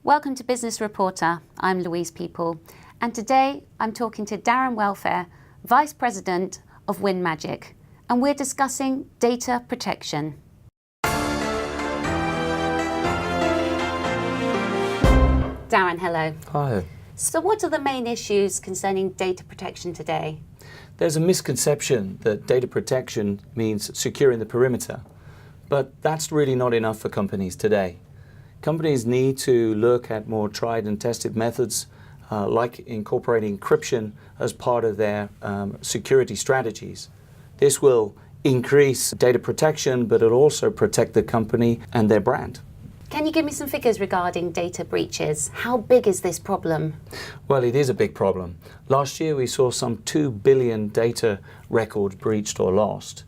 Welcome to Business Reporter. I'm Louise People, and today I'm talking to Darin Welfare, Vice President of Winmagic, and we're discussing data protection. Darin, hello. Hi. So what are the main issues concerning data protection today? There's a misconception that data protection means securing the perimeter, but that's really not enough for companies today. Companies need to look at more tried and tested methods like incorporating encryption as part of their security strategies. This will increase data protection, but it'll also protect the company and their brand. Can you give me some figures regarding data breaches? How big is this problem? Well, it is a big problem. Last year we saw some 2 billion data records breached or lost.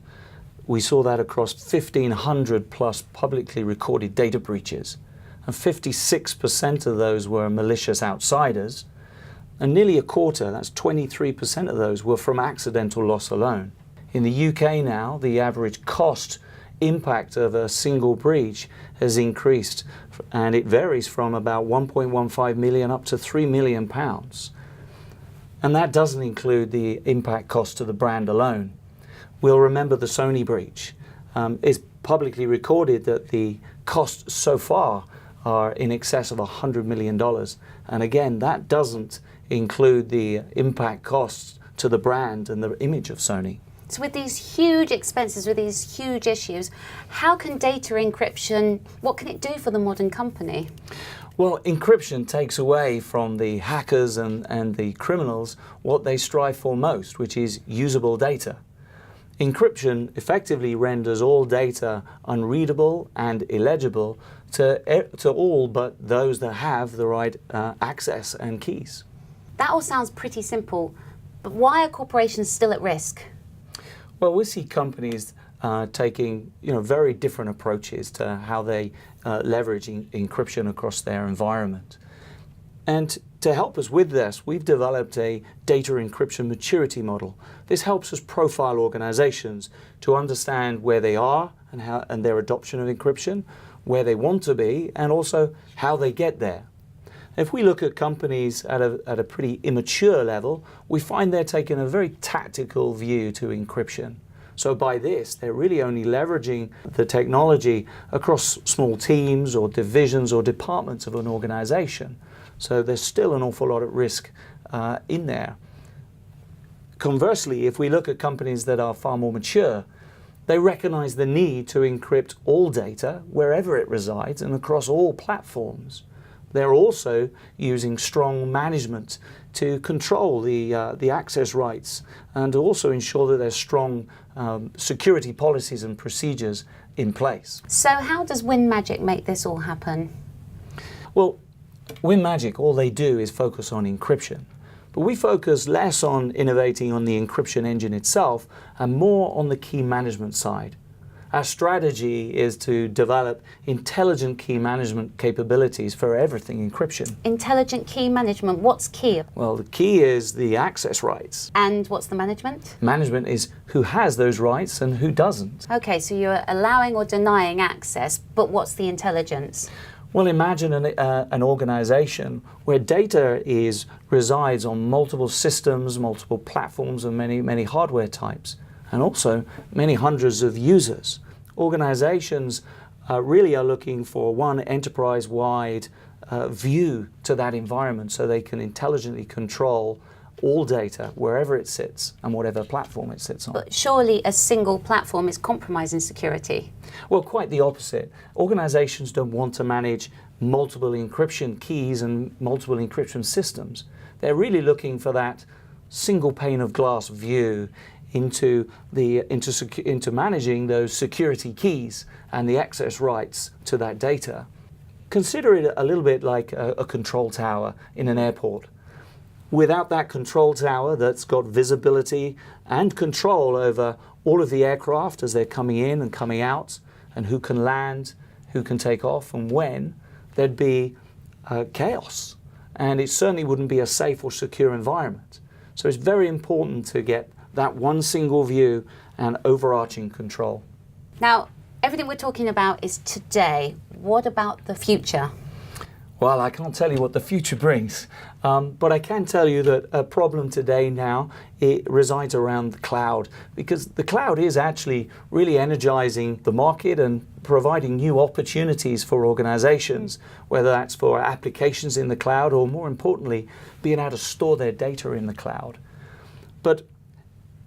We saw that across 1,500 plus publicly recorded data breaches. And 56% of those were malicious outsiders, and nearly a quarter, that's 23% of those, were from accidental loss alone. In the UK now, the average cost impact of a single breach has increased, and it varies from about 1.15 million up to £3 million. And that doesn't include the impact cost to the brand alone. We'll remember the Sony breach. It's publicly recorded that the costs so far are in excess of $100 million. And again, that doesn't include the impact costs to the brand and the image of Sony. So with these huge expenses, with these huge issues, how can data encryption, what can it do for the modern company? Well, encryption takes away from the hackers and the criminals what they strive for most, which is usable data. Encryption effectively renders all data unreadable and illegible to all but those that have the right access and keys. That all sounds pretty simple, but why are corporations still at risk? Well, we see companies taking very different approaches to how they leverage encryption across their environment. And to help us with this, we've developed a data encryption maturity model. This helps us profile organizations to understand where they are and their adoption of encryption, where they want to be, and also how they get there. If we look at companies at a pretty immature level, we find they're taking a very tactical view to encryption. So by this, they're really only leveraging the technology across small teams or divisions or departments of an organization. So there's still an awful lot at risk in there. Conversely, if we look at companies that are far more mature, they recognize the need to encrypt all data wherever it resides and across all platforms. They're also using strong management to control the access rights and also ensure that there's strong security policies and procedures in place. So how does Winmagic make this all happen? Well, Winmagic, all they do is focus on encryption. But we focus less on innovating on the encryption engine itself and more on the key management side. Our strategy is to develop intelligent key management capabilities for everything encryption. Intelligent key management, what's key? Well, the key is the access rights. And what's the management? Management is who has those rights and who doesn't. Okay, so you're allowing or denying access, but what's the intelligence? Well, imagine an organization where data resides on multiple systems, multiple platforms, and many hardware types, and also many hundreds of users. Organizations really are looking for one enterprise-wide view to that environment so they can intelligently control all data wherever it sits and whatever platform it sits on. But surely a single platform is compromising security. Well, quite the opposite. Organizations don't want to manage multiple encryption keys and multiple encryption systems. They're really looking for that single pane of glass view into managing those security keys and the access rights to that data. Consider it a little bit like a control tower in an airport. Without that control tower that's got visibility and control over all of the aircraft as they're coming in and coming out, and who can land, who can take off and when, there'd be chaos. And it certainly wouldn't be a safe or secure environment. So it's very important to get that one single view and overarching control. Now, everything we're talking about is today. What about the future? Well, I can't tell you what the future brings, but I can tell you that a problem today now, it resides around the cloud, because the cloud is actually really energizing the market and providing new opportunities for organizations, whether that's for applications in the cloud or, more importantly, being able to store their data in the cloud. But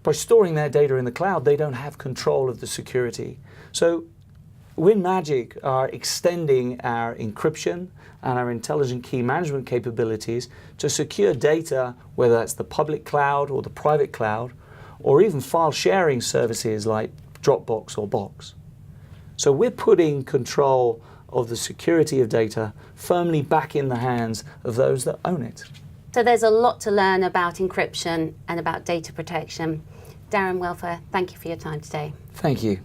by storing their data in the cloud, they don't have control of the security. So Winmagic are extending our encryption and our intelligent key management capabilities to secure data, whether that's the public cloud or the private cloud, or even file sharing services like Dropbox or Box. So we're putting control of the security of data firmly back in the hands of those that own it. So there's a lot to learn about encryption and about data protection. Darin Welfare, thank you for your time today. Thank you.